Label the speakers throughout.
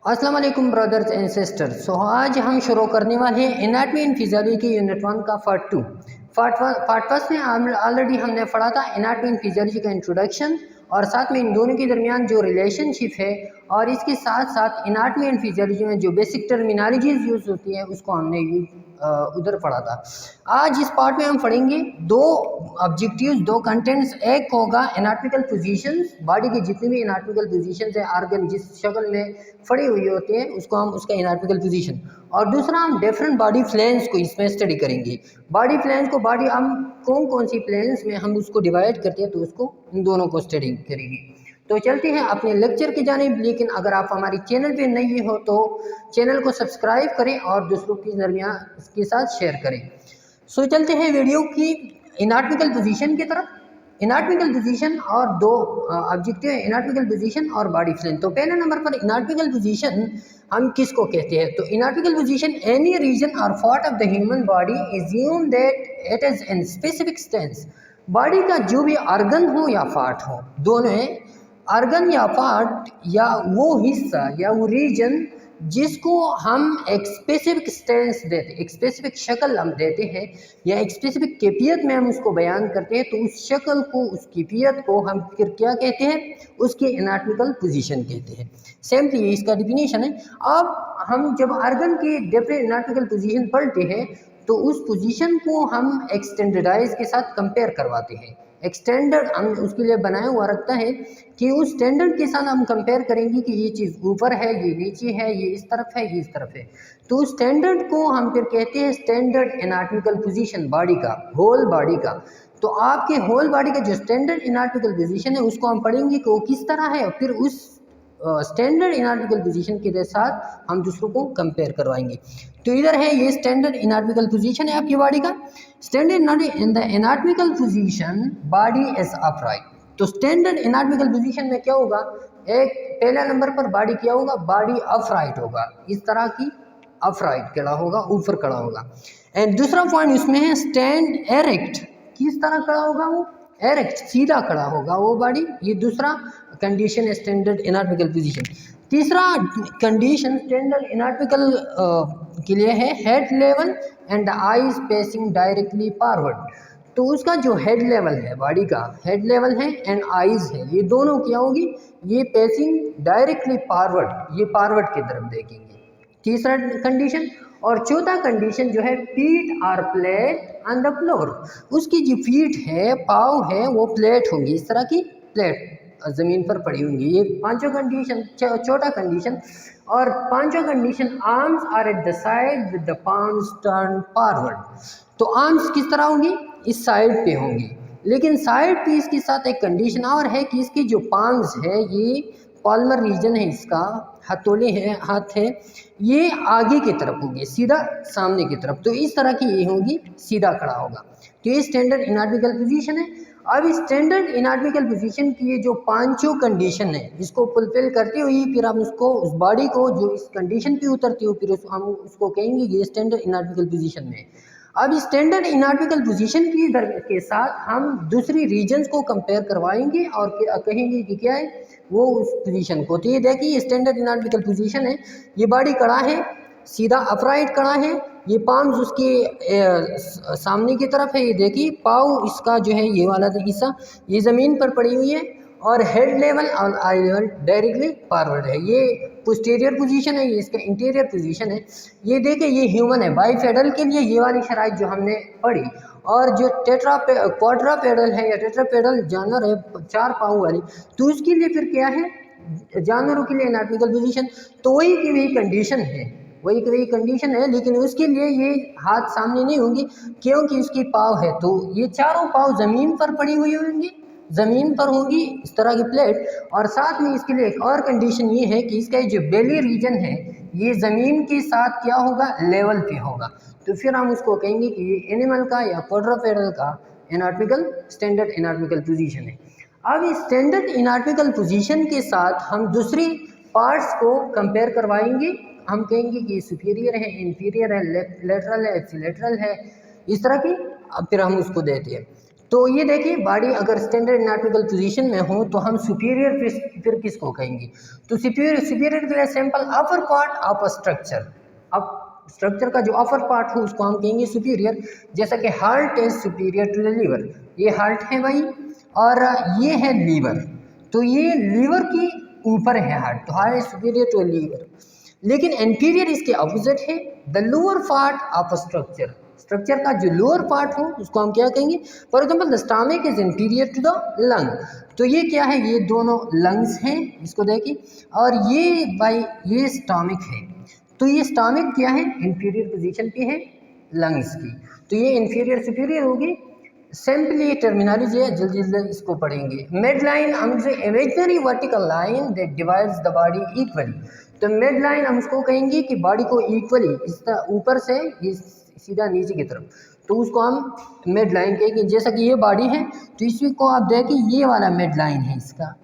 Speaker 1: अस्सलाम वालेकुम brothers and sisters. आज हम शुरू करने वाले हैं एनाटमी एंड फिजियोलॉजी की यूनिट 1 का पार्ट 2। पार्ट फर्स्ट में ऑलरेडी हमने पढ़ा था एनाटमी एंड फिजियोलॉजी का इंट्रोडक्शन और साथ में इन दोनों के दरमियान जो रिलेशनशिप है और इसके साथ साथ एनाटमी एंड फिजियोलॉजी में जो बेसिक टर्मिनोलॉजीज यूज़ होती हैं उसको हमने उधर पढ़ा था। आज इस पार्ट में हम पढ़ेंगे दो ऑब्जेक्टिव्स, दो कंटेंट्स। एक होगा एनाटॉमिकल पोजीशंस, बॉडी के जितने भी एनाटॉमिकल पोजीशंस है, ऑर्गन जिस शक्ल में पड़े हुए होते हैं उसको हम उसका एनाटॉमिकल पोजीशन, और दूसरा हम डिफरेंट बॉडी प्लेन्स को इसमें स्टडी करेंगे। बॉडी प्लेन्स को हम कौन कौन सी प्लेन्स में हम उसको डिवाइड करते हैं तो उसको इन दोनों को स्टडी करेंगे। तो चलते हैं अपने लेक्चर की जानिब। लेकिन अगर आप हमारे चैनल पे नए हो तो चैनल को सब्सक्राइब करें और दूसरों के दरमियान इसके साथ शेयर करें। सो चलते हैं वीडियो की एनाटॉमिकल पोजीशन की तरफ। एनाटॉमिकल पोजीशन और दो ऑब्जेक्टिव है, एनाटॉमिकल पोजीशन और बॉडी प्लेन। तो पहले नंबर पर एनाटॉमिकल पोजीशन हम किसको कहते हैं? तो एनाटॉमिकल पोजीशन एनी रीजन और part of the human body assume that it is in specific stance. Body का जो भी ऑर्गन हो या पार्ट हो, दोनों है, ऑर्गन या पार्ट या वो हिस्सा या वो रीजन जिसको हम एक स्पेसिफिक स्टेंस देते, एक स्पेसिफिक शक्ल हम देते हैं या एक स्पेसिफिक कैफियत में हम उसको बयान करते हैं, तो उस शक्ल को, उस कैफियत को हम फिर क्या कहते हैं? उसकी एनाटॉमिकल पोजीशन कहते हैं। सेम ये इसका डिफिनीशन है। अब हम जब ऑर्गन की डिफरेंट एनाटॉमिकल पोजीशन पढ़ते हैं तो उस पोजीशन को हम एक स्टैंडर्डाइज के साथ कंपेयर करवाते हैं। एक स्टैंडर्ड हम उसके लिए बनाया हुआ रखता है कि उस स्टैंडर्ड के साथ हम कंपेयर करेंगे कि ये चीज़ ऊपर है, ये नीचे है, ये इस तरफ है, ये इस तरफ है। तो उस स्टैंडर्ड को हम फिर कहते हैं स्टैंडर्ड एनाटॉमिकल पोजीशन बॉडी का, होल बॉडी का। तो आपके होल बॉडी का जो स्टैंडर्ड एनाटॉमिकल पोजीशन है उसको हम पढ़ेंगे कि वो किस तरह है, और फिर उस स्टैंडर्ड एनाटॉमिकल पोजीशन के साथ हम दूसरों को कंपेयर करवाएंगे। तो इधर है ये स्टैंडर्ड एनाटॉमिकल पोजीशन है आपकी बॉडी का। Standard in the anatomical position body is upright. तो स्टैंडर्ड एनाटॉमिकल पोजीशन में क्या होगा? एक पहला नंबर पर बॉडी क्या होगा? बॉडी अपराइट होगा, इस तरह की अपराइट खड़ा होगा, ऊपर खड़ा होगा। एंड दूसरा पॉइंट उसमें है स्टैंड एरेक्ट। किस तरह खड़ा होगा? वो एरेक्ट, सीधा खड़ा होगा वो बॉडी। ये दूसरा कंडीशन है स्टैंडर्ड एनाटॉमिकल पोजीशन। तीसरा कंडीशन स्टैंडर्ड एनाटॉमिकल के लिए है head level and eyes facing directly forward. तो उसका जो हेड लेवल है, बॉडी का हेड लेवल है एंड आईज है, ये दोनों क्या होगी? ये फेसिंग डायरेक्टली फॉरवर्ड, ये फॉरवर्ड की तरफ देखेंगे। तीसरा कंडीशन। और चौथा कंडीशन जो है feet are plate on the floor. उसकी जो फीट है, पाँव है, वो प्लेट होंगी, इस तरह की प्लेट ज़मीन पर पड़ी होंगी। ये पांचों कंडीशन, चौथा कंडीशन। और पांचों condition arms are at the side with the palms turn forward. तो आर्म्स किस तरह होंगी? इस साइड पे होंगी। लेकिन साइड पे इसके साथ एक कंडीशन और है कि इसकी जो पाम्स है, ये पॉल्मर रीजन है, इसका हथौले है, हाथ है, ये आगे की तरफ होगी, सीधा सामने की तरफ। तो इस तरह की ये होगी, सीधा खड़ा होगा। तो ये स्टैंडर्ड एनाटॉमिकल पोजीशन है। अब स्टैंडर्ड एनाटॉमिकल पोजीशन की ये जो पांचों कंडीशन है, इसको फुलफिल करते हुए फिर हम उसको, उस बॉडी को जो इस कंडीशन पे उतरती हो, फिर हम उसको कहेंगे ये स्टैंडर्ड एनाटॉमिकल पोजीशन में। अब स्टैंडर्ड एनाटॉमिकल पोजीशन के साथ हम दूसरी रीजन्स को कंपेयर करवाएंगे और कहेंगे कि क्या है वो उस पोजीशन को। तो ये देखिए स्टैंडर्ड एनाटॉमिकल पोजीशन है, ये बॉडी खड़ा है, सीधा अपराइट खड़ा है, ये पाम्स उसके सामने की तरफ है, ये देखिए पाँव इसका जो है ये वाला हिस्सा ये ज़मीन पर पड़ी हुई है, और हेड लेवल और आई लेवल डायरेक्टली फॉरवर्ड है। ये पोस्टीरियर पोजीशन है, ये इसका इंटीरियर पोजीशन है। ये देखिए ये ह्यूमन है, बाइफेडल के लिए ये वाली शराइत जो हमने पढ़ी। और जो क्वाड्रापेडल है या टेट्रापेडल जानवर है, चार पाँव वाली, तो उसके लिए फिर क्या है? जानवरों के लिए एनाटॉमिकल पोजीशन। तो वही की वही कंडीशन है, वही की वही कंडीशन है, लेकिन उसके लिए ये हाथ सामने नहीं होंगे क्योंकि उसकी पाँव है। तो ये चारों पाँव ज़मीन पर पड़ी हुई होंगी, ज़मीन पर होंगी इस तरह की प्लेट। और साथ में इसके लिए एक और कंडीशन ये है कि इसका जो बेली रीजन है ये ज़मीन के साथ क्या होगा? लेवल पे होगा। तो फिर हम उसको कहेंगे कि ये एनिमल का या क्वाड्रूपेडल का एनाटॉमिकल स्टैंडर्ड एनाटॉमिकल पोजीशन है। अब इस स्टैंडर्ड एनाटॉमिकल पोजीशन के साथ हम दूसरी पार्ट्स को कंपेयर करवाएंगे। हम कहेंगे कि सुपीरियर है, इंफीरियर है, लेटरल है, एक्सीलेटरल है, इस तरह की। अब फिर हम उसको देते हैं। तो ये देखिए बॉडी अगर स्टैंडर्ड एनाटॉमिकल पोजीशन में हो तो हम सुपीरियर फिर किसको कहेंगे? तो सुपीरियर के लिए simple upper part of a structure, अब स्ट्रक्चर का जो अपर पार्ट हो उसको हम कहेंगे सुपीरियर। जैसा कि heart is superior to the liver, ये हार्ट है भाई और ये है लीवर, तो ये लीवर की ऊपर है हार्ट, तो heart is superior to liver. लेकिन इंफीरियर इसके अपोजिट है, the lower part of structure, structure का जो लोअर पार्ट हो उसको हम क्या कहेंगे? For example the stomach is inferior to the lung, तो ये क्या है? ये दोनों लंग्स हैं, इसको देखिए, और ये भाई ये स्टमक है, तो ये स्टमक क्या है? इंफीरियर पोजीशन पे है लंग्स की, तो ये इंफीरियर सुपीरियर होगी। सिंपली टर्मिनोलॉजी है, जल्दी जल्दी इसको पढ़ेंगे। मिड लाइन हमसे imaginary vertical line that divides the body equally, तो मिड लाइन हम उसको कहेंगे कि बॉडी को इक्वली इस तरह ऊपर से सीधा नीचे की तरफ, तो उसको हम मिड लाइन कहेंगे। जैसा कि ये बॉडी है तो इसी को आप देखिए, ये वाला मिड लाइन है इसका,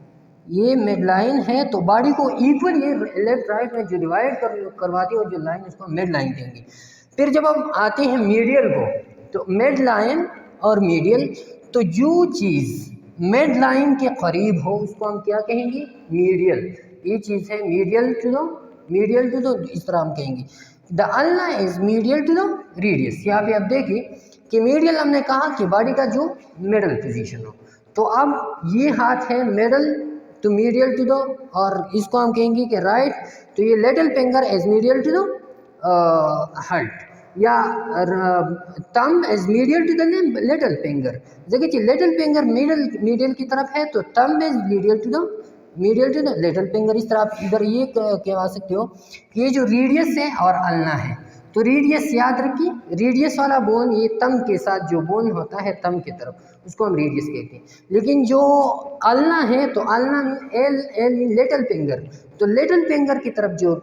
Speaker 1: ये मिड लाइन है, तो बॉडी को इक्वल ये लेफ्ट राइट में जो डिवाइड करवाती है और जो लाइन उसको मिड लाइन कहेंगे। फिर जब हम आते हैं मीडियल को, तो मिड लाइन और मीडियल, तो जो चीज़ मिड लाइन के करीब हो उसको हम क्या कहेंगे? मीडियल, ये चीज़ है मीडियल टू द, इस तरह हम कहेंगे। The ulna is medial to the radius, यहाँ पे आप देखिए कि मीडियल हमने कहा कि बॉडी का जो मिडल पोजीशन हो, तो अब ये हाथ है मिडल तो मीडियल टू द, और इसको हम कहेंगे कि राइट, तो ये little finger is medial to the heart, या thumb is medial to the little finger. देखिए लिटिल फिंगर मीडियल की तरफ है, तो thumb is medial to the little finger. इस तरह आप इधर ये कहवा सकते हो कि ये जो रेडियस है और अल्ना है, तो रेडियस याद रखिए, रेडियस वाला बोन ये थंब के साथ जो बोन होता है थंब की तरफ, उसको हम रेडियस कहते हैं। लेकिन जो अल्ना है, तो अल्ना एल लिटिल फिंगर, तो लिटिल फिंगर की तरफ जो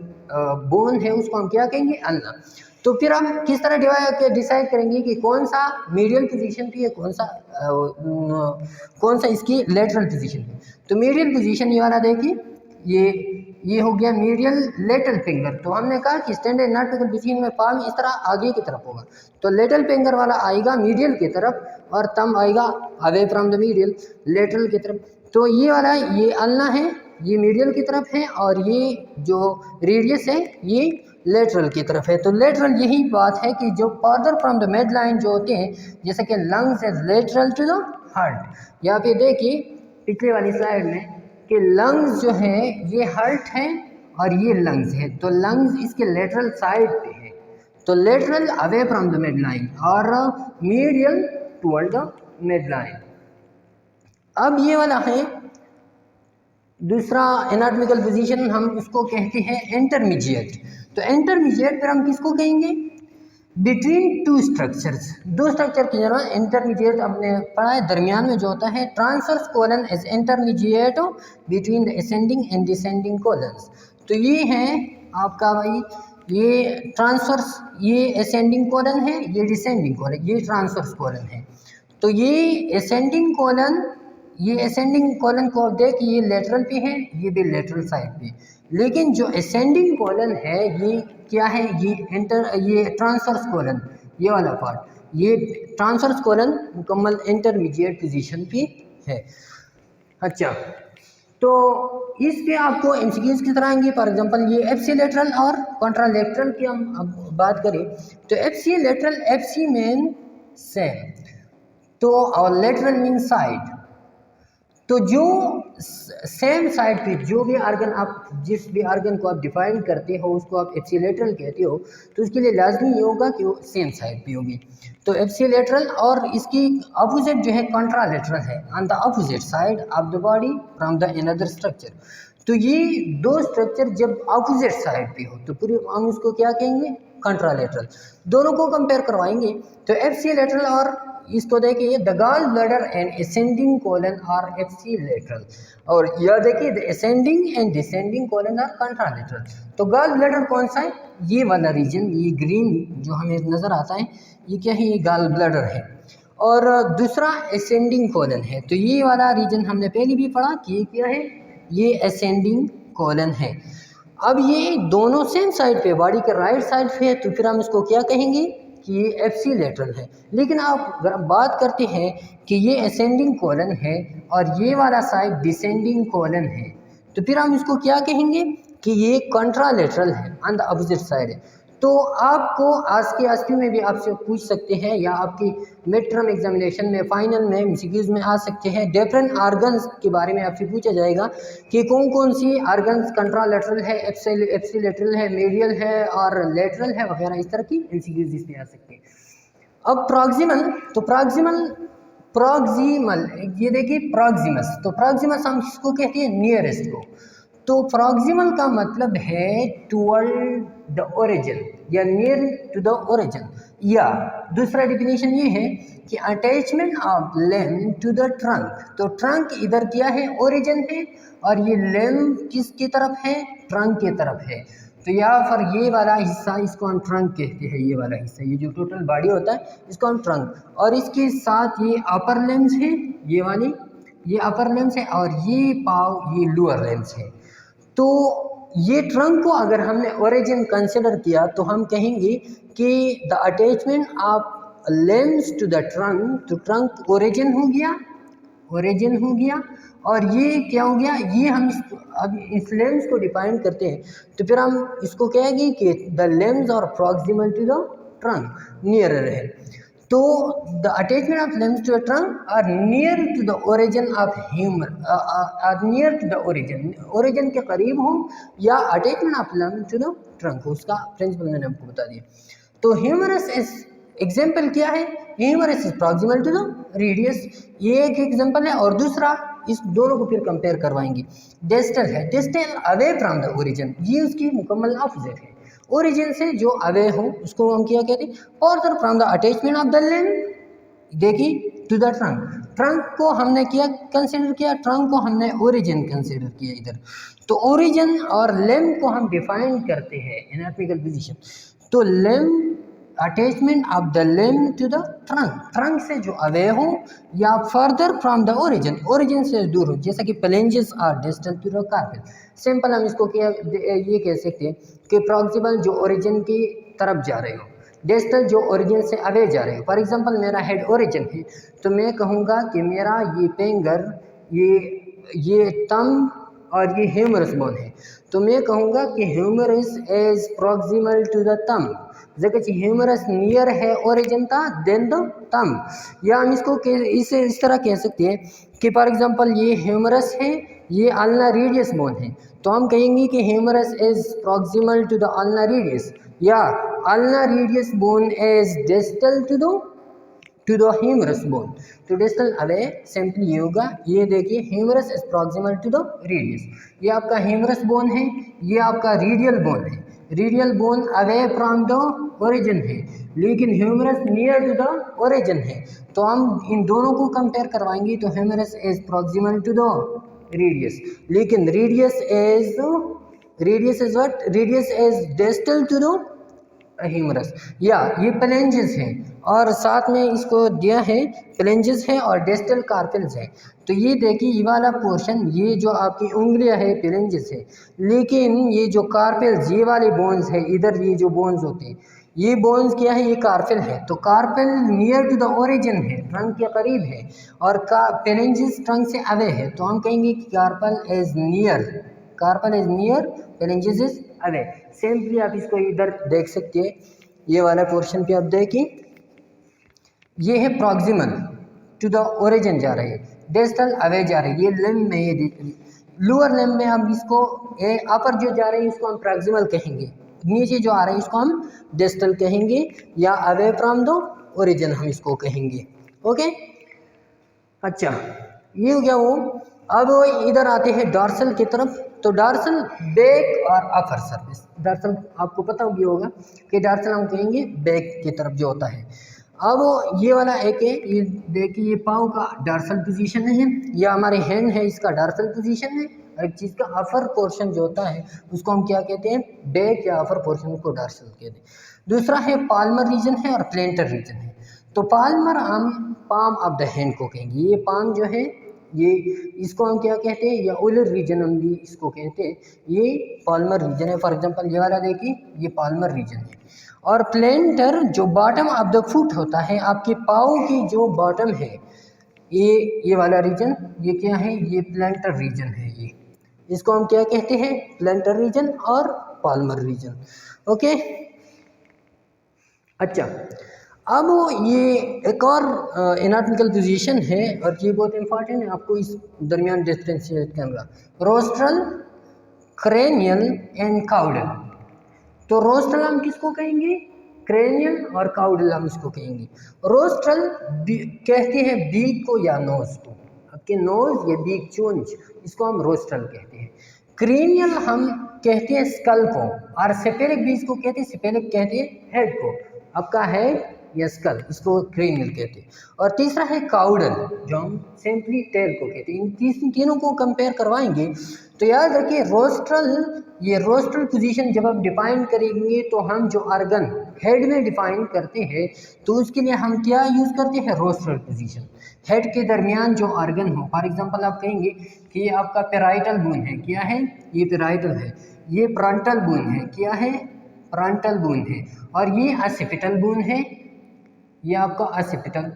Speaker 1: बोन है उसको हम क्या कहेंगे? अल्ना। तो फिर हम किस तरह डिसाइड करेंगे कि कौन सा मीडियल पोजीशन पे है, कौन सा इसकी लेटरल पोजीशन पे? तो मीडियल पोजीशन ये वाला देखिए, ये हो गया मीडियल लेटरल फिंगर। तो हमने कहा कि स्टैंडर्ड एनाटॉमिकल पोजीशन में पाम इस तरह आगे की तरफ होगा, तो लेटरल फिंगर वाला आएगा मीडियल की तरफ और थंब आएगा away from the medial lateral की तरफ। तो ये वाला ये अल्ना है, ये मीडियल की तरफ है, और ये जो रेडियस है ये लेटरल की तरफ है। तो लेटरल यही बात है कि जो further from the mid line जो होते हैं, जैसे कि lungs is lateral to the heart. यहाँ पे देखिए पिछले वाली स्लाइड में कि लंग्स जो है ये हार्ट है और ये लंग्स है, तो लंग्स इसके लेटरल साइड पे है, तो lateral away from the mid line और medial toward the mid line. अब ये वाला है दूसरा एनाटॉमिकल पोजीशन, हम उसको कहते हैं इंटरमीडिएट। तो इंटरमीडिएट पर हम किसको कहेंगे? बिटवीन टू स्ट्रक्चर्स, दो स्ट्रक्चर की जगह इंटरमीडिएट हमने पढ़ा है, दरमियान में जो होता है। Transverse colon is intermediate between the ascending and descending colons. तो ये है आपका भाई, ये ट्रांसवर्स, ये असेंडिंग कोलन है, ये डिसेंडिंग कोलन, ये ट्रांसवर्स कोलन है। तो ये असेंडिंग कोलन, ये असेंडिंग कॉलन को देखिए ये लेटरल पे है, ये भी लेटरल साइड पे, लेकिन जो असेंडिंग कॉलन है ये क्या है? ये ट्रांसवर्स कॉलन, ये वाला पार्ट, ये ट्रांसवर्स कॉलन मुकम्मल इंटरमीडिएट पोजीशन पे है। अच्छा, तो इस पे आपको एमसीक्यूज की तरह आएंगे। फॉर एग्जांपल ये एफसी लेटरल और कॉन्ट्रालेटरल की हम अब बात करें, तो FC lateral, FC mean same, तो और लेटरल मीन साइड। तो जो सेम साइड पे जो भी आर्गन आप, जिस भी आर्गन को आप डिफाइन करते हो उसको आप एप्सिलेटरल कहते हो, तो उसके लिए लाजमी ये होगा कि वो सेम साइड पे होगी। तो एप्सिलेटरल, और इसकी अपोजिट जो है कॉन्ट्रालेटरल है, on the opposite side of the body from the another structure. तो ये दो स्ट्रक्चर जब अपोजिट साइड पे हो तो पूरी हम उसको क्या कहेंगे? कॉन्ट्रालेटरल। दोनों को कंपेयर करवाएंगे, तो एप्सिलेटरल और इसको देखिए the gall bladder and ascending colon are ipsilateral, और यह देखिए the ascending and descending colon are contralateral. तो गॉल ब्लैडर कौन सा है? ये वाला रीजन, ये ग्रीन जो हमें नज़र आता है, ये क्या है? ये गॉल ब्लैडर है। और दूसरा असेंडिंग कोलन है, तो ये वाला रीजन हमने पहले भी पढ़ा कि ये क्या है? ये असेंडिंग कोलन है। अब ये दोनों सेम साइड पे, बॉडी के राइट साइड पे है, तो फिर हम इसको क्या कहेंगे कि ये एप्सी लेटरल है। लेकिन आप अगर बात करते हैं कि ये असेंडिंग कॉलन है और ये वाला साइड डिसेंडिंग कॉलन है, तो फिर हम इसको क्या कहेंगे कि ये कंट्रालेटरल है, ऑन द अपोजिट साइड है। तो आपको आज के एसपी में भी आपसे पूछ सकते हैं या आपकी मिड टर्म एग्जामिनेशन में फाइनल में एमसीक्यूज में आ सकते हैं। डिफरेंट आर्गन्स के बारे में आपसे पूछा जाएगा कि कौन कौन सी आर्गन्स कंट्रालेटरल है, एप्सिलेटरल है, मीडियल है और लेटरल है वगैरह, इस तरह की एमसीक्यूज इसमें आ सकते हैं। अब प्रॉक्सिमल, तो प्रॉक्सिमल ये देखिए प्रॉक्सिमस, तो प्रॉक्सिमस हम इसको कहते हैं नियरेस्ट को। तो प्रॉक्सिमल का मतलब है टुवर्ड द ओरिजिन या नियर टू द ओरिजिन, या दूसरा डिफिनेशन ये है कि attachment of limb to the trunk. तो ट्रंक इधर क्या है, ओरिजिन है, और ये लिम्ब किसकी तरफ है, ट्रंक की तरफ है। तो यहाँ पर ये वाला हिस्सा इसको हम ट्रंक कहते हैं, ये वाला हिस्सा, ये जो टोटल बॉडी होता है इसको हम ट्रंक, और इसके साथ ये अपर लिम्स है, ये वाली ये अपर लिम्स है, और ये पाव ये लोअर लिम्स है। तो ये ट्रंक को अगर हमने ओरिजिन कंसिडर किया तो हम कहेंगे कि the attachment of limbs to the trunk, तो ट्रंक ओरिजिन हो गया, और ये क्या हो गया, ये हम अब इस लिम्स को डिफाइन करते हैं तो फिर हम इसको कहेंगे कि द लिम्स और proximal to the trunk nearer है। तो the attachment of limbs to the trunk are near to the origin of humerus, are near to the origin के करीब हो, या attachment of limbs to the trunk हो, उसका principal मैंने आपको बता दिया। तो ह्यूमरस इज एग्जाम्पल क्या है, humerus is proximal to the radius, ये एक एग्जाम्पल है, और दूसरा इस दोनों को फिर कंपेयर करवाएंगे। डिस्टल है, distal away from the origin, ये उसकी मुकम्मल ऑपोजिट है। ओरिजिन से जो अवे हो उसको हम क्या कहते हैं, further from the attachment of the limb, देखिए टू द ट्रंक, ट्रंक को हमने किया कंसिडर किया, ट्रंक को हमने ओरिजिन कंसिडर किया इधर। तो ओरिजिन और लिम्ब को हम डिफाइन करते हैं एनाटॉमिकल पोजीशन। तो limb, attachment of the limb to the trunk, trunk से जो अवे हो या further from the origin, origin से दूर हो, जैसा कि phalanges are distal to the carpal. Simple हम इसको क्या ये कह सकते हैं कि प्रॉक्सिमल जो ओरिजिन की तरफ जा रहे हो, डिस्टल जो ओरिजिन से अवे जा रहे हो। फॉर एग्जांपल मेरा हेड ओरिजिन है तो मैं कहूँगा कि मेरा ये फिंगर, ये थंब और ये ह्यूमरस बोन है, तो मैं कहूँगा कि humerus is proximal to the thumb, जगह ह्यूमरस नियर है ओरिजिन था देन द थंब। या हम इसको इसे इस तरह कह सकते हैं कि फॉर एग्जांपल ये ह्यूमरस है, ये अल्ना रेडियस बोन है, तो हम कहेंगे कि humerus is proximal to the ulna radius, या ulna radius bone is distal to the humerus bone. तो डिस्टल अवे सिंपली ये होगा, ये देखिए humerus is proximal to the radius, ये आपका ह्यूमरस बोन है, ये आपका रेडियल बोन है, radial bone away from the origin है, लेकिन humerus near to the origin है। तो हम इन दोनों को कंपेयर करवाएंगे तो humerus is proximal to the radius, लेकिन radius is what, radius is distal to the humerus. या ये प्लेंजेस हैं और साथ में इसको दिया है प्लेंजेस है और डिस्टल कार्पेल्स है। तो ये देखिए ये वाला पोर्शन, ये जो आपकी उंगलियां है प्लेंजेस है, लेकिन ये जो कार्पेल्स ये वाले बोन्स है, इधर ये जो बोन्स होते हैं ये बोन्स क्या है, ये कार्पेल है। तो carpal near to the origin है, ट्रंक के करीब है, और प्लेंजेस ट्रंक से अवे है, तो हम कहेंगे कि carpal is near, phalanges is away. Simply आप इसको इधर देख सकते हैं, ये वाला पोर्शन पे आप देखिए, ये है प्रॉक्सिमल टू द ओरिजिन जा रही है, डिस्टल अवे जा रही है, ये लिम्ब में, ये लोअर लिम्ब में हम इसको अपर जो जा रही है इसको हम प्रॉक्सिमल कहेंगे, नीचे जो आ रही है इसको हम डिस्टल कहेंगे, या अवे फ्रॉम द ओरिजिन हम इसको कहेंगे। ओके, अच्छा ये हो गया वो। अब इधर आते हैं डॉर्सल की तरफ। तो डॉर्सल बैक और अपर सर्विस, डॉर्सल आपको पता होगा कि डॉर्सल हम कहेंगे बैक की तरफ जो होता है। अब ये वाला एक है, ये देखिए ये पाँव का डॉर्सल पोजीशन है, या हमारे हैंड है इसका डॉर्सल पोजीशन है, एक चीज़ का अपर पोर्शन जो होता है उसको हम क्या कहते हैं, बैक या अपर पोर्शन को डॉर्सल कहते हैं। दूसरा है पाल्मर रीजन है और प्लेंटर रीजन है। तो पाल्मर हम पाम ऑफ द हैंड को कहेंगे, ये पाम जो है ये इसको हम क्या कहते हैं, या ओलर रीजन हम भी इसको कहते हैं, ये पाल्मर रीजन है। फॉर एग्जांपल ये वाला देखिए, ये पाल्मर रीजन है। और प्लेंटर जो बॉटम ऑफ द फुट होता है, आपके पाँव की जो बॉटम है, ये वाला रीजन, ये क्या है, ये प्लेंटर रीजन है। ये इसको हम क्या कहते हैं, प्लेंटर रीजन और पाल्मर रीजन। ओके, अच्छा, अब ये एक और एनाटॉमिकल पोजीशन है और ये बहुत इंपॉर्टेंट है, आपको इस दरमियान डिफरेंशिएट करना। Rostral, cranial and caudal. तो रोस्ट्रल हम किसको कहेंगे, क्रेनियल, और काउडल हम इसको कहेंगे। रोस्ट्रल कहते हैं बीक को या नोज को, आपके नोज या बीक चोंच, इसको हम रोस्ट्रल कहते हैं। क्रेनियल हम कहते हैं स्कल को, और सेपेलिक भी इसको कहते हैं, सेपेलिक कहते हैं हेड को, आपका हेड या स्कल, इसको क्रेनियल कहते हैं। और तीसरा है काउडल, जो हम सिंपली टेल को कहते हैं। इन तीनों को कंपेयर करवाएंगे तो याद रखिए, रोस्ट्रल, ये रोस्ट्रल पोजीशन जब आप डिफाइन करेंगे तो हम जो ऑर्गन हेड में डिफाइन करते हैं तो उसके लिए हम क्या यूज़ करते हैं, रोस्ट्रल पोजीशन। हेड के दरमियान जो ऑर्गन हो, फॉर एग्जांपल आप कहेंगे कि ये आपका पैराइटल बोन है, क्या है, ये पैराइटल है। ये फ्रंटल बोन है, क्या है, फ्रंटल बोन है। और ये ऑसिपिटल बोन है, ये आपका ऑसिपिटल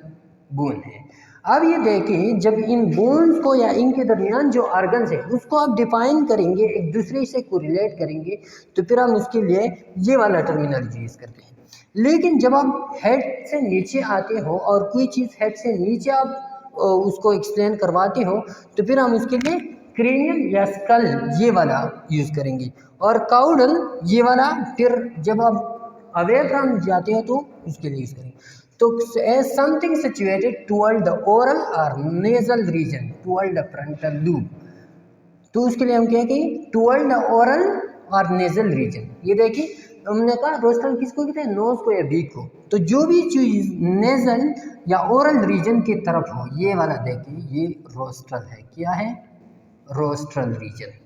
Speaker 1: बोन है। अब ये देखिए, जब इन बोन्स को या इनके दरमियान जो ऑर्गन्स है उसको आप डिफाइन करेंगे, एक दूसरे से कोरिलेट करेंगे, तो फिर हम उसके लिए ये वाला टर्मिनोलॉजी यूज़ करते हैं। लेकिन जब आप हेड से नीचे आते हो और कोई चीज़ हेड से नीचे आप उसको एक्सप्लेन करवाते हो, तो फिर हम उसके लिए क्रेनियल या स्कल ये वाला यूज़ करेंगे, और काउडल ये वाला फिर जब आप अवे फ्रॉम जाते हो तो उसके लिए यूज़ करेंगे। तो as something situated toward the oral or nasal region toward the frontal lobe, तो उसके लिए हम क्या कहेंगे, toward the oral और nasal region। ये देखिए, हमने कहा रोस्ट्रल किसको कहते हैं, नोज को या बीक को। तो जो भी चीज नेजल या ओरल रीजन की तरफ हो, ये वाला देखिए, ये रोस्ट्रल है, क्या है, रोस्ट्रल रीजन।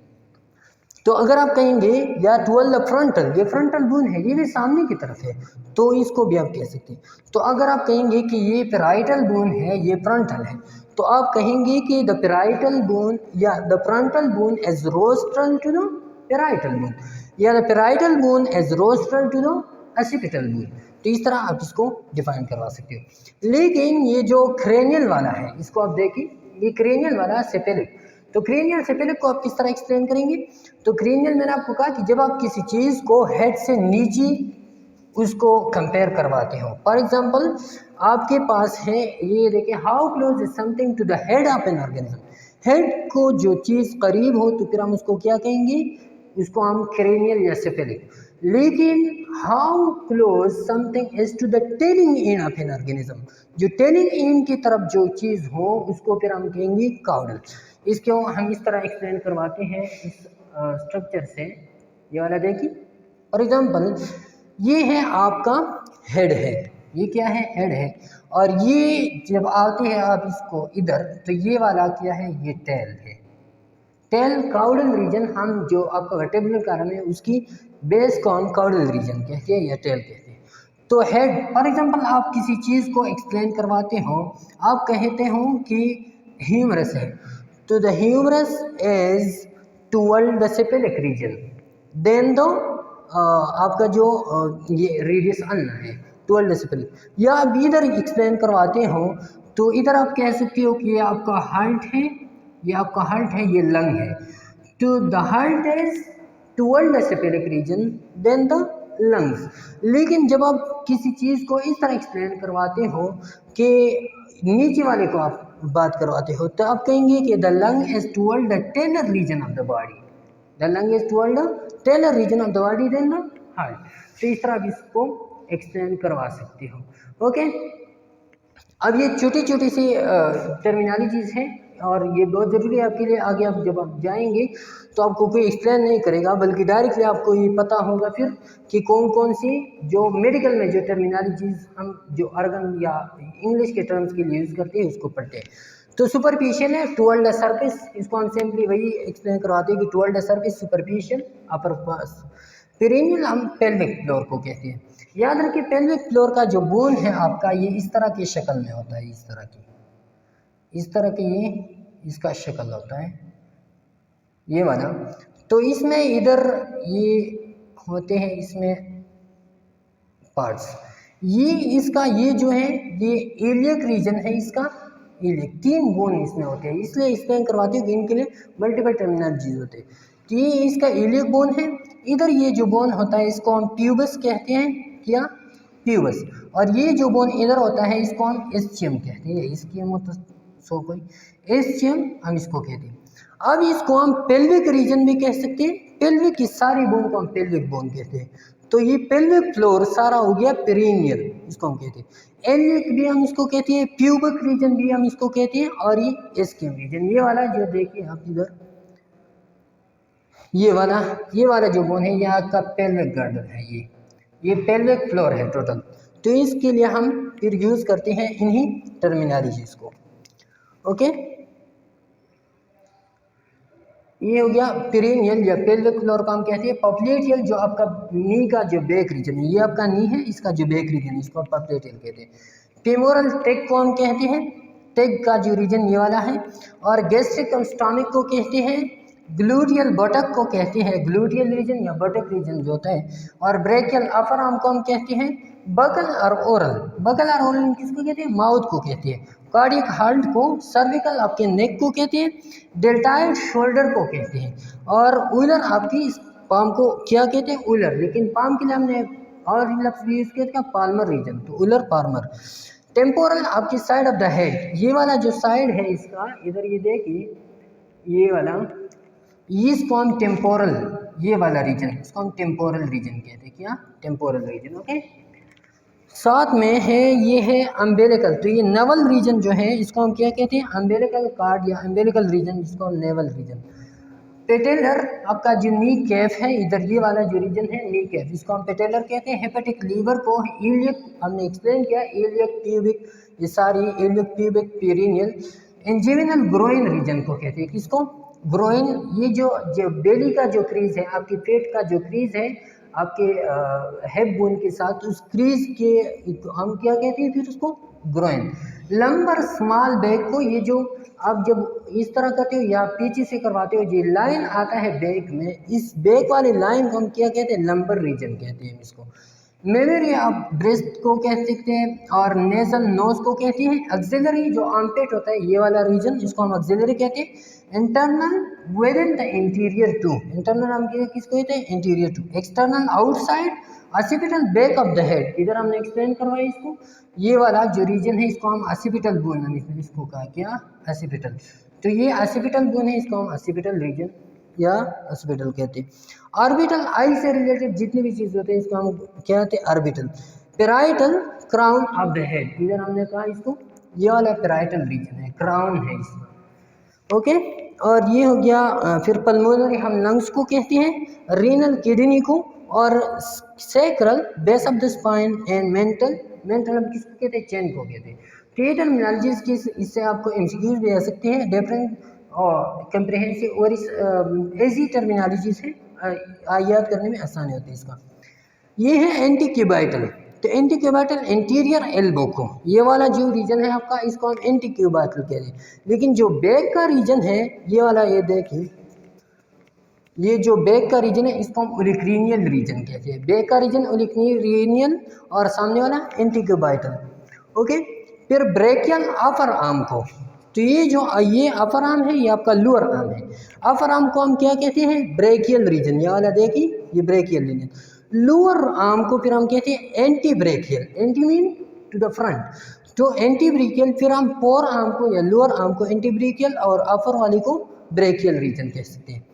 Speaker 1: तो अगर आप कहेंगे या टुअल फ्रंटल, ये फ्रंटल बोन है, ये भी सामने की तरफ है, तो इसको भी आप कह सकते हैं। तो अगर आप कहेंगे कि ये पैराइटल बोन है, ये फ्रंटल है, तो आप कहेंगे कि द पैराइटल बोन या the frontal bone as rostral to the parietal bone, या the parietal bone as rostral to the occipital bone. तो इस तरह आप इसको डिफाइन करवा सकते हो। लेकिन ये जो क्रेनियल वाला है, इसको आप देखिए, ये क्रेनियल वाला सेपेलिक। तो क्रेनियल सेपेलिक को आप किस तरह एक्सप्लेन करेंगे, तो क्रेनियल मैंने आपको कहा कि जब आप किसी चीज़ को हेड से नीचे उसको कंपेयर करवाते हो। फॉर एग्जांपल आपके पास है, ये देखिए, how close is something to the head of an organism. Head को जो चीज़ करीब हो तो फिर हम उसको क्या कहेंगे, उसको हम क्रेनियल या सेपेलिक। लेकिन how close something is to the tailing end of an organism, जो टेलिंग एंड की तरफ जो चीज़ हो उसको फिर हम कहेंगे काउडल। इसको हम इस तरह एक्सप्लेन करवाते हैं इस स्ट्रक्चर से। ये वाला देखिए, फॉर एग्जांपल ये है आपका हेड है, ये क्या है, हेड है। और ये जब आते हैं आप इसको इधर, तो ये वाला क्या है, ये टेल है। टेल काउडल रीजन, हम जो आपका वर्टेब्रल कॉलम है उसकी बेस को हम काउडल रीजन कहते हैं या टेल कहते हैं। तो हेड, फॉर एग्जांपल आप किसी चीज़ को एक्सप्लेन करवाते हो, आप कहते हो कि ह्यूमरस है, तो the humerus is toward the cephalic region, then दो आपका जो ये रेडियस अल्ना है टुवर्ड द सेपेलिक। या आप इधर एक्सप्लेन करवाते हो तो इधर आप कह सकते हो कि ये आपका हार्ट है, ये आपका हार्ट है, ये लंग है, तो the heart is toward the cephalic region then the lungs. लेकिन जब आप किसी चीज़ को इस तरह एक्सप्लेन करवाते हो कि नीचे वाले को आप बात करवाते हो, तो आप कहेंगे कि the lung is toward the tail region of the body, the lung is toward the tail region of the body than the heart. तो इस तरह आप इसको एक्सप्लेन करवा सकते हो। ओके, अब ये छोटी छोटी सी टर्मिनोलॉजीज हैं और ये बहुत ज़रूरी है आपके लिए। आगे आप जब आप जाएंगे तो आपको कोई एक्सप्लेन नहीं करेगा, बल्कि डायरेक्टली आपको ये पता होगा फिर कि कौन कौन सी जो मेडिकल में जो टर्मिनोलॉजीज हम जो ऑर्गन या इंग्लिश के टर्म्स के लिए यूज़ करते हैं उसको पढ़ते हैं। तो सुपरफिशियल है टुवर्ड द सरफेस, इसको हम सिंपली वही एक्सप्लेन करवाते हैं कि toward the surface superficial, upper pass. Perineal हम पेल्विक फ्लोर को कहते हैं। याद रखिए, पेल्विक फ्लोर का जो बोन है आपका, ये इस तरह की शक्ल में होता है, इस तरह की, इस तरह की इसका शक्ल होता है ये वाला। तो इसमें इधर ये होते हैं इसमें पार्ट्स, ये इसका ये जो है ये एलियक रीजन है, इसका एलियक 3 बोन इसमें होते हैं, इसलिए एक्सप्लेन करवाती हूँ कि इनके लिए मल्टीपल टर्मिनोलॉजीज होते हैं। तो ये इसका एलियक बोन है, इधर ये जो बोन होता है इसको हम ट्यूबस कहते हैं, क्या ट्यूबस, और ये जो बोन इधर होता है इसको हम एस्चियम कहते हैं, एस्चियम होता सो कोई एस्चियम हम इसको कहते हैं। अब इसको हम पेल्विक रीजन भी कह सकते हैं, पेल्विक की सारी बोन को हम पेल्विक बोन कहते हैं। तो ये पेल्विक फ्लोर सारा हो गया पेरिनियल, इसको हम कहते हैं। एलिक भी हम इसको कहते हैं, प्यूबिक रीजन भी हम इसको कहते हैं, और ये एस्कियम रीजन, ये वाला जो देखिए आप इधर ये वाला जो बोन है ये आपका पेल्विक गर्डर है, ये पेल्विक फ्लोर है टोटल। तो इसके लिए हम फिर यूज करते हैं इन्हीं टर्मिनोलॉजीज को। ओके, ये हो गया पेरिनियल या पेल्विक फ्लोर का हम कहते हैं। पॉप्लेटियल जो आपका नी का जो बैक रीजन है, ये आपका नी है, इसका जो बैक रीजन है इसको पॉप्लेटियल कहते हैं। फेमोरल टेक को हम कहते हैं, टेक का जो रीजन ये वाला है। और गैस्ट्रिक स्टोमक को कहते हैं, ग्लूटियल बटक को कहते हैं, ग्लूटियल रीजन या बटक रीजन जो होता है। और ब्रेकियल अपर आर्म को हम कहते हैं, बगल और ओरल, बगल और ओरल किसको कहते हैं, माउथ को कहते हैं। कार्डियक हार्ट को, सर्विकल आपके नेक को कहते हैं, डेल्टाइड शोल्डर को कहते हैं। और उलर आपकी पाम को क्या कहते हैं, उलर, लेकिन पाम के लिए हमने और लफ्ज़ यूज किया था पाल्मर रीजन, तो उलर पाल्मर। टेम्पोरल आपकी साइड ऑफ द हेड, ये वाला जो साइड है इसका इधर ये देखिए, ये वाला इसको हम टेम्पोरल, ये वाला रीजन इसको हम टेम्पोरल रीजन कहते हैं, क्या टेम्पोरल रीजन। ओके, साथ में है ये है अम्बेलिकल, तो ये नेवल रीजन जो है इसको हम क्या कहते हैं, अम्बेलिकल कार्ड या अम्बेलिकल रीजन, जिसको हम नेवल रीजन। पेटेलर आपका जो नी कैफ है, इधर ये वाला जो रीजन है नी कैफ, इसको हम पेटेलर कहते हैं। हेपेटिक लीवर को इलियक, हमने एक्सप्लेन किया, इलियक प्यूबिक, ये सारी iliac pubic perineal. Inguinal groin region को कहते हैं, किसको, ग्रोइन, ये जो बेली का जो क्रीज है, आपकी पेट का जो क्रीज है आपके हेप बोन के साथ, उस क्रीज के हम क्या कहते हैं फिर उसको, ग्रोइन। लंबर स्मॉल बैक को, ये जो आप जब इस तरह करते हो या पीछे से करवाते हो, ये लाइन आता है बैक में, इस बैक वाली लाइन को हम क्या कहते हैं, लंबर रीजन कहते हैं इसको। मेमोरी आप ब्रेस्ट को कह सकते हैं, और नेजल नोज को कहते हैं। एक्सिलरी जो आर्मपेट होता है, ये वाला रीजन, इसको हम एक्सिलरी कहते हैं। Internal within the interior to, internal हम किसको कहते हैं, interior to. External outside, occipital back of the head, इधर हमने एक्सप्लेन करवाया इसको, ये वाला जो रीजन है इसको हम ऑसिपिटल बोन, हम इसको कहा क्या, ऑसिपिटल। तो ये ऑसिपिटल बोन है, इसको हम ऑसिपिटल रीजन या ऑसिपिटल कहते हैं। ऑर्बिटल, आई से रिलेटेड जितनी भी चीज़ होते हैं इसको हम क्या कहते हैं, orbital. Parietal, crown of the head, इधर हमने कहा इसको, ये वाला पेराइटल रीजन है, क्राउन है इसका। ओके, और ये हो गया। फिर पल्मोनरी हम लंग्स को कहते हैं, रीनल किडनी को, और sacral base of the spine, and mental, mental हम किसको कहते हैं, चेन को कहते हैं। तो टर्मिनोलॉजीज की इससे आपको एमसीक्यूज भी आ सकते हैं, डिफरेंट और कंप्रिहेंसिव, और इस ऐसी टर्मिनोलॉजीज है याद करने में आसानी होती है इसका। ये है एंटीक्यूबाइटल, तो एंटीक्यूबाइटल एंटीरियर एल्बो को, ये वाला जो रीजन है आपका, इसको हम एंटीक्यूबाइटल कहते हैं। लेकिन जो बैक का रीजन है ये वाला, ये देखिए, ये जो बैक का रीजन है इसको हम ओलिक्रीनियल रीजन कहते हैं। बैक का रीजन ओलिक्रीनियल, और सामने वाला एंटीक्यूबाइटल। ओके, फिर ब्रेकियल अपर आर्म को, तो ये जो ये अपर आर्म है ये आपका लोअर आर्म है। अपर आर्म को हम क्या कहते हैं, ब्रेकियल रीजन, ये वाला देखिए, ये ब्रेकियल रीजन। लोअर आर्म को फिर हम कहते हैं antebrachial, ante mean to the front, तो एंटी ब्रेकियल। फिर हम फोर आर्म को या लोअर आर्म को एंटी ब्रेकियल, और अपर वाली को ब्रेकियल रीजन कह सकते हैं।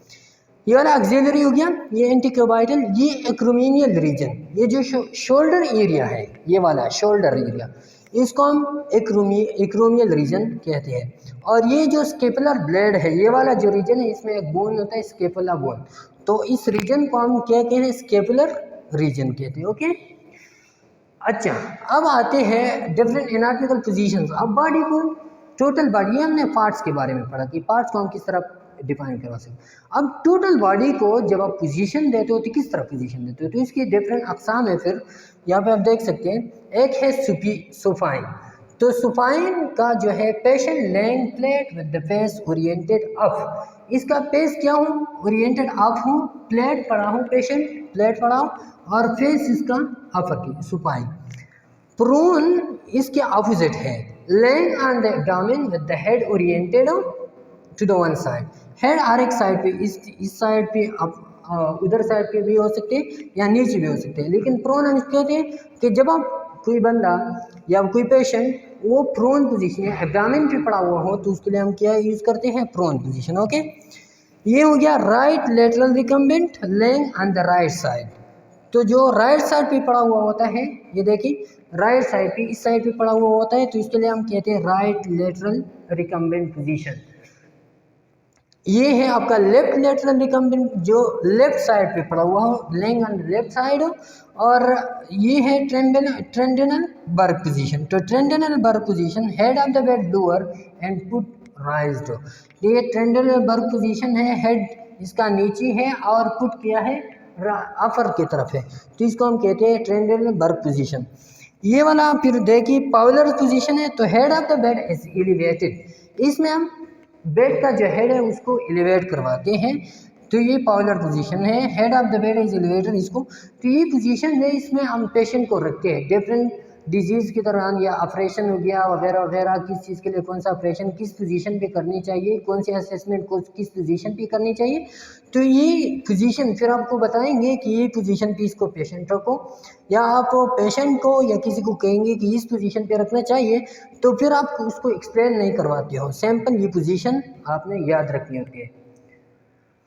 Speaker 1: ये वाला एक्सिलरी हो गया, ये एंटीक्यूबाइटल। ये एक्रोमिनियल रीजन, ये जो शोल्डर एरिया है, ये वाला शोल्डर एरिया, इसको हम एक्रोमियल रीजन कहते हैं। और ये जो स्केपुलर ब्लेड है, ये वाला जो रीजन है, इसमें एक बोन होता है स्केपुला बोन, तो इस रीजन को हम क्या कहते हैं, स्केपुलर रीजन कहते हैं। ओके, अच्छा, अब आते हैं डिफरेंट एनाटॉमिकल पोजीशंस। अब बॉडी को, टोटल बॉडी, ये हमने पार्ट्स के बारे में पढ़ा कि पार्ट्स को हम किस तरह डिफाइन करवा सकते। अब टोटल बॉडी को जब आप पोजीशन देते हो तो किस तरह पोजीशन देते हो, तो इसकी डिफरेंट अकसाम है। फिर यहाँ पे आप देख सकते हैं, एक है सुपाइन, तो सुपाइन का जो है patient laying flat with the face oriented up, इसका फेस क्या हूँ, ओरिएंटेड अप हूँ, फ्लैट पड़ा हूँ, पेशेंट फ्लैट पड़ा हूँ और फेस इसका अपर की सुपाइन। प्रोन इसके ऑपोजिट है, lying on the abdomen with the head oriented to the one side, head हर एक साइड पे, इस साइड पे उधर साइड पे भी हो सकते हैं या नीचे भी हो सकते हैं, लेकिन प्रोन हम कहते हैं कि जब आप कोई बंदा या कोई पेशेंट वो प्रोन पोजीशन है, एब्डोमेन पे पड़ा हुआ हो, तो उसके लिए हम क्या यूज करते हैं, प्रोन पोजीशन। ओके, ये हो गया right lateral recumbent laying on the right side. तो जो राइट साइड पे पड़ा हुआ होता है, ये देखिए राइट साइड पे, इस साइड पे पड़ा हुआ होता है, तो इसके लिए हम कहते हैं राइट लेटरल रिकम्बेंट पोजीशन। ये है आपका लेफ्ट लेटरल रिकम्बेंट जो लेफ्ट साइड पे पड़ा हुआ हो, लेइंग ऑन लेफ्ट साइड, और ये है ट्रेंडिनल बर्ग पोजीशन। तो Trendelenburg position, head of the bed lower end put raised. ये ट्रेंडिनल बर्ग पोजीशन है, हेड इसका नीचे है और पुट किया है अपर की तरफ है, तो इसको हम कहते हैं ट्रेंडिनल बर्ग पोजीशन। ये वाला फिर देखिए पाउलर पोजीशन है, तो head of the bed is elevated, इसमें हम बेड का जो हेड है उसको एलिवेट करवाते हैं, तो ये पाउलर पोजीशन है, head of the bed is elevated इसको। तो ये पोजीशन है, इसमें हम पेशेंट को रखते हैं डिफरेंट डिजीज़ के दौरान, या ऑपरेशन हो गया वगैरह वगैरह, किस चीज़ के लिए कौन सा ऑपरेशन किस पोजीशन पे करनी चाहिए, कौन सी असेसमेंट को किस पोजीशन पे करनी चाहिए, तो ये पोजीशन फिर आपको बताएंगे कि ये पोजीशन पे इसको पेशेंट रखो, या आप पेशेंट को या किसी को कहेंगे कि इस पोजीशन पे रखना चाहिए, तो फिर आप उसको एक्सप्लेन नहीं करवाते हो, सैंपल ये पोजीशन आपने याद रखनी होती है।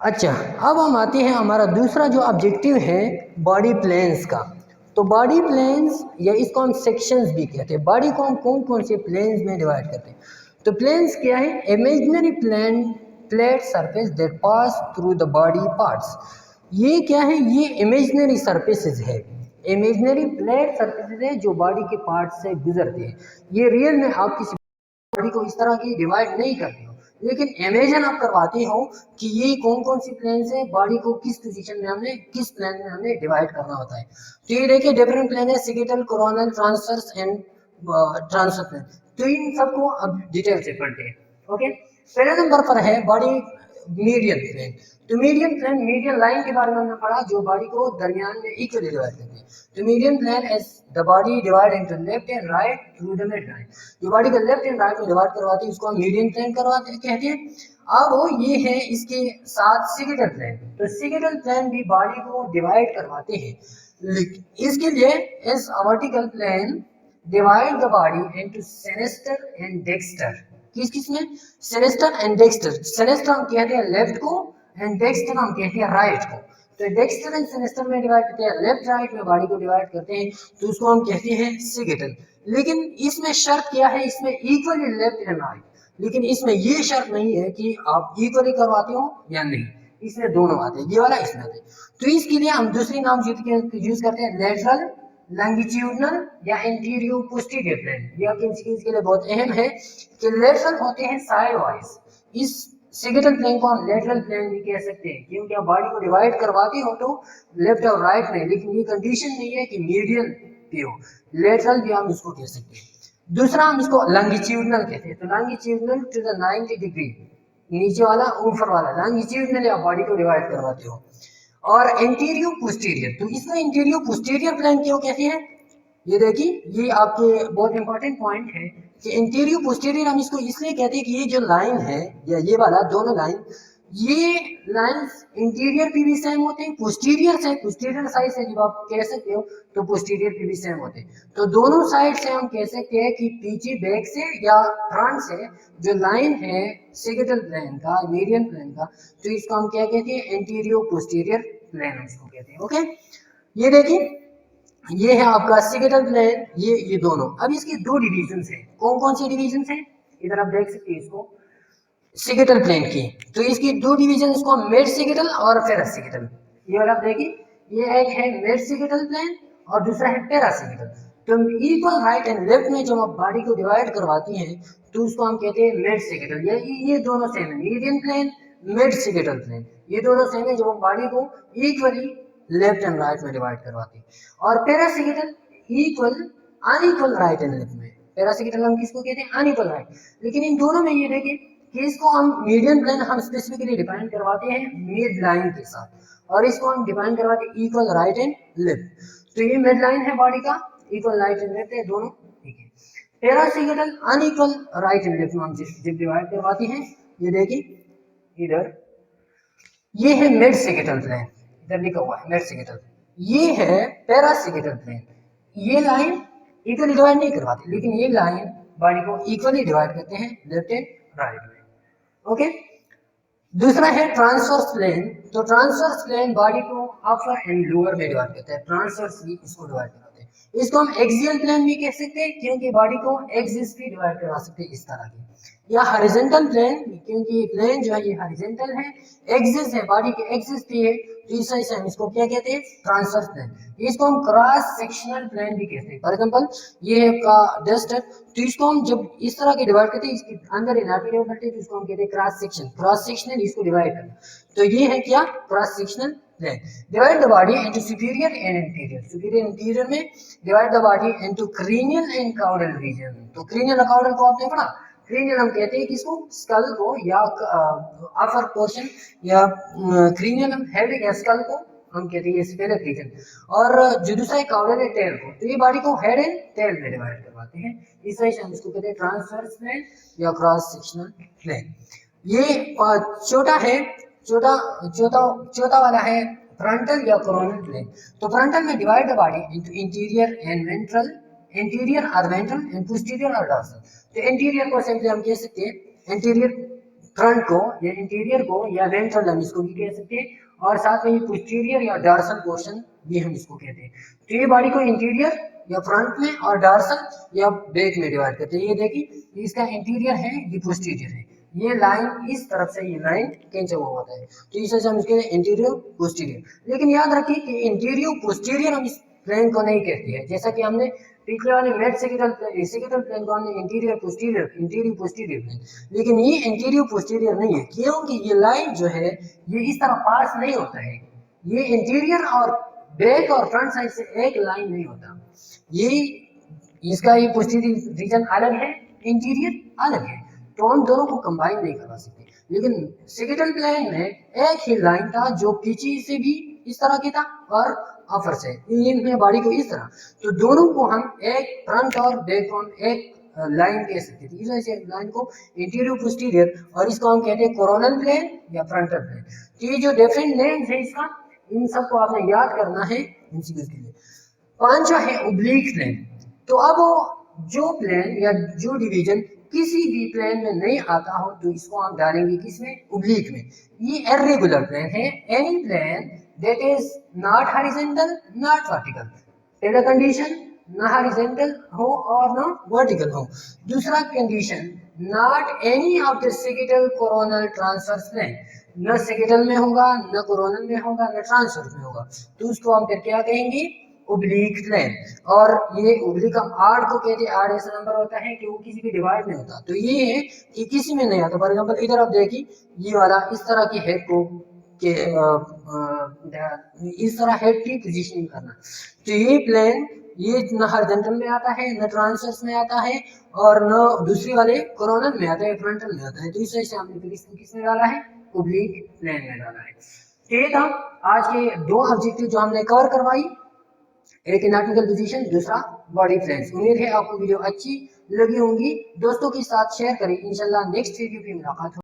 Speaker 1: अच्छा, अब हम आते हैं हमारा दूसरा जो ऑब्जेक्टिव है बॉडी प्लेन्स का। तो बॉडी प्लेन्स या इसको हम सेक्शंस भी कहते हैं, बॉडी को हम कौन कौन से प्लेन्स में डिवाइड करते हैं। तो प्लेन्स क्या है, imaginary plane flat surface that pass through the body parts. ये क्या है, ये इमेजिनरी सरफेसेस है, इमेजिनरी फ्लैट सरफेसेस है जो बॉडी के पार्ट से गुजरते हैं। ये रियल में आप किसी बॉडी को इस तरह की डिवाइड नहीं करते हो, लेकिन इमेजिन आप करवाते हो कि ये कौन कौन सी प्लेन से बॉडी को किस पोजीशन में हमने किस प्लेन में हमने डिवाइड करना होता है। तो ये देखिए डिफरेंट प्लेन है, sagittal, coronal, transverse and transfer plane. तो इन सबको अब डिटेल से पढ़ते हैं। ओके, पहले नंबर पर है बॉडी मीडियन प्लेन। तो मीडियन प्लेन, मीडियन लाइन के बारे में हमने पढ़ा जो बॉडी को दरमियान में इक्वली डिवाइड करते हैं। तो median plane is the body divide into left and right through the mid line. जो बॉडी को लेफ्ट एंड राइट में डिवाइड करवाती है उसको हम मीडियन प्लेन करवाते कहते हैं। अब ये है इसके साथ सिगिटल प्लेन। तो सिगिटल प्लेन भी बॉडी को डिवाइड करवाते हैं, लेकिन इसके लिए इस vertical plane divide the body into sinister and dexter. किस किस में, सिनिस्टर एंड डेक्स्टर। सिनिस्टर हम कहते हैं लेफ्ट को एंड डेक्स्टर हम कहते हैं राइट को। तो डेक्स्टर एंड सिनिस्टर में डिवाइड करते हैं, लेफ्ट राइट में बॉडी को डिवाइड करते हैं, तो उसको हम कहते हैं सिगिटल। लेकिन इसमें शर्त क्या है, इसमें इक्वली लेफ्ट एंड राइट, लेकिन इसमें ये शर्त नहीं है कि आप इक्वली करवाते हो या नहीं, इसमें दोनों आते हैं, ये वाला इसमें आते हैं। तो इसके लिए हम दूसरी नाम यूज करते हैं लेटरल, लॉन्गिट्यूडनल या इंटीरियर पोस्टीरियर प्लेन। यह किन चीज के लिए बहुत अहम है कि लेटरल होते हैं साइड वाइज, इस सिगिटल प्लेन को हम लेटरल प्लेन भी कह सकते हैं, क्योंकि आप बॉडी को डिवाइड करवाते हो तो लेफ्ट और राइट में, लेकिन ये कंडीशन नहीं है कि मीडियन पे हो, लेटरल भी हम इसको कह सकते हैं। दूसरा हम इसको लॉन्गिट्यूडनल कहते हैं। तो लॉन्गिट्यूडनल टू द 90 डिग्री, नीचे वाला ऊपर वाला, लॉन्गिट्यूडनल आप बॉडी को डिवाइड करवाते हो। और इंटीरियर पोस्टीरियर, तो इसमें इंटीरियर पोस्टीरियर प्लेन क्यों कहते हैं, ये देखिए ये आपके बहुत इंपॉर्टेंट पॉइंट है कि इंटीरियर पोस्टीरियर हम इसको इसलिए कहते हैं कि ये जो लाइन है या ये वाला दोनों लाइन, ये लाइंस इंटीरियर पे भी सेम होते हैं, पोस्टीरियर से, पोस्टीरियर साइड से जब आप कह सकते हो तो पोस्टीरियर पे भी सेम होते हैं। तो दोनों साइड से हम कह सकते हैं कि पीछे बैक से या फ्रंट से जो लाइन है सिगिटल प्लेन का, मीडियन प्लेन का, तो इसको हम क्या कहते हैं, इंटीरियर पोस्टीरियर प्लेन हम इसको कहते हैं। ओके, ये देखिए ये है आपका सिगिटल प्लेन, ये दोनों। अब इसकी दो डिविजन्स हैं, कौन कौन सी डिविजन्स हैं, इधर आप देख सकते हैं इसको सिगिटल प्लेन की। तो इसकी दो डिवीजन, इसको मिड सिगिटल और पेरासिगिटल। ये वाला आप देखिए, ये एक है मिड सिगिटल प्लेन और दूसरा है पेरासिगिटल। तो इक्वल राइट एंड लेफ्ट में जब आप बॉडी को डिवाइड करवाती हैं तो उसको हम कहते हैं मिड सिगिटल। ये दोनों सेम है, median plane, mid sagittal plane, ये दोनों सेम है जब हम बॉडी को इक्वली लेफ्ट एंड राइट में डिवाइड करवाते हैं। और parasagittal equal unequal right and left में, पैरासिकेटल हम किसको कहते हैं, अनइक्वल राइट। लेकिन इन दोनों में ये देखिए कि इसको हम मीडियन प्लेन हम स्पेसिफिकली डिफाइन करवाते हैं मिड लाइन के साथ, और इसको हम डिफाइन करवाते हैं इक्वल राइट एंड लेफ्ट। तो ये मिड लाइन है बॉडी का, इक्वल राइट एंड लेफ्ट है दोनों, ठीक है। पैरासिकेटल अनइक्वल राइट एंड लेफ्ट में हम जब डिवाइड करवाते हैं, ये देखिए इधर ये है मिड सिकेटल प्लेन, इधर लिखा हुआ है मिड सिकेटल, ये है पैरासिकेटल प्लेन। ये लाइन इक्वली डिवाइड नहीं करवाते, लेकिन ये लाइन बॉडी को इक्वली डिवाइड करते हैं लेफ्ट एंड राइट में, ओके। दूसरा है ट्रांसवर्स प्लेन। तो ट्रांसवर्स प्लेन बॉडी को अपर एंड लोअर में डिवाइड करते हैं, ट्रांसवर्सली इसको डिवाइड कराते हैं। इसको हम एक्सियल प्लेन भी कह सकते हैं, क्योंकि बॉडी को एक्सिस भी डिवाइड करा सकते हैं इस तरह के, या हॉरिजॉन्टल प्लेन, क्योंकि ये प्लेन जो है ये हॉरिजॉन्टल है, एक्सिस है, बॉडी के एक्सिस पे है, तो इस वजह से हम इसको क्या कहते हैं, ट्रांसवर्स प्लेन। इसको हम क्रॉस सेक्शनल प्लेन भी कहते हैं। फॉर एग्जांपल ये है का डस्ट है, तो इसको हम जब इस तरह के डिवाइड करते हैं, इसके अंदर इनएक्टिव करते हैं, तो इसको हम कहते हैं क्रॉस सेक्शन, क्रॉस सेक्शनल इसको डिवाइड करना। तो ये है क्या, cross sectional plane. Divide the body into superior and inferior, superior inferior में divide the body into cranial and caudal region. तो क्रेनियल और काउडल को आपने पढ़ा, क्रेनियल हम कहते हैं किसको, स्कल को, या अपर पोर्शन, या क्रेनियल हम हेड या स्कल को हम कहते हैं स्फेरिक रीजन, और जो दूसरा है काउडल है टेल को। तो ये बॉडी को हेड एंड टेल में डिवाइड करवाते हैं, इस वजह से हम इसको कहते हैं ट्रांसवर्स प्लेन या क्रॉस सेक्शनल प्लेन। ये छोटा है, चौथा वाला है फ्रंटल या कोरोनल प्लेन। तो फ्रंटल में divide the body into interior and ventral, interior और वेंट्रल एंड पोस्टीरियर और डॉर्सल। तो इंटीरियर को सिंपली हम कह सकते हैं इंटीरियर फ्रंट को, या इंटीरियर को, या वेंट्रल हम इसको भी कह सकते हैं, और साथ में ये पोस्टीरियर या डॉर्सल पोर्शन भी हम इसको कहते हैं। तो ये बॉडी को इंटीरियर या फ्रंट में और डॉर्सल या बैक में डिवाइड करते हैं। ये देखिए इसका इंटीरियर है, ये पोस्टीरियर है, ये लाइन इस तरफ से ये लाइन खींचा हुआ होता है, तो इस वजह से हम इसके इंटीरियर पोस्टीरियर। लेकिन याद रखिए कि इंटीरियर पोस्टीरियर हम इस प्लेन को नहीं कहते हैं, जैसा कि हमने पिछले वाले मिड सिकेटल प्लेन को हमने इंटीरियर पोस्टीरियर प्लेन, लेकिन ये इंटीरियर पोस्टीरियर नहीं है, क्योंकि ये लाइन जो है ये इस तरह पास नहीं होता है। ये इंटीरियर और बैक और फ्रंट साइड से एक लाइन नहीं होता, ये इसका ये पोस्टीरियर रीजन अलग है, इंटीरियर अलग है, तो हम दोनों को कंबाइन नहीं करवा सकते। लेकिन सिकेटल प्लेन में एक ही लाइन था जो पीछे से भी इस तरह की था और अपर से इनमें बॉडी को इस तरह, तो दोनों को हम एक फ्रंट और बैक को एक लाइन कह सकते थे, इस वजह से लाइन को इंटीरियर पोस्टीरियर, और इसको हम कहते हैं कोरोनल प्लेन या फ्रंटल प्लेन। तो ये जो डिफरेंट नेम्स है इसका, इन सबको आपने याद करना है एमसीक्यू के लिए। पांचवा है ओब्लिक प्लेन। तो अब जो प्लेन या जो डिवीजन किसी भी प्लेन में नहीं आता हो, तो इसको हम डालेंगे किसमें, ओब्लिक में। ये इर्रेगुलर प्लेन है, any plane that is not horizontal not vertical. पहला कंडीशन ना हॉरिजॉन्टल हो और ना वर्टिकल हो। दूसरा condition not any of the sagittal coronal transverse plane, न सिकेटल में होगा, न कोरोनल में होगा, न ट्रांसवर्स में होगा, तो उसको हम फिर क्या कहेंगे, ओब्लिक प्लेन। और ये ओब्लिक हम आर्ट को कहते हैं, आर्ट ऐसा नंबर होता है कि वो किसी भी डिवाइड नहीं होता, तो ये है कि किसी में नहीं आता। फॉर एग्जांपल इधर आप देखिए, ये वाला इस तरह की हेड को के इस तरह हेड की पोजीशनिंग करना, तो ये प्लेन ये न हॉरिजॉन्टल में आता है, न ट्रांसवर्स में आता है, और न दूसरी वाले कोरोनल में आता है, फ्रंटल में आता है, तो इस वजह से हमने इसको किस में डाला है, ओब्लिक प्लेन में डाला है। ये था आज के दो ऑब्जेक्टिव जो हमने कवर करवाई, एक एनाटॉमिकल पोजीशन, दूसरा बॉडी प्लेन्स। उम्मीद है आपको वीडियो अच्छी लगी होंगी, दोस्तों के साथ शेयर करें। इंशाल्लाह नेक्स्ट वीडियो पे मुलाकात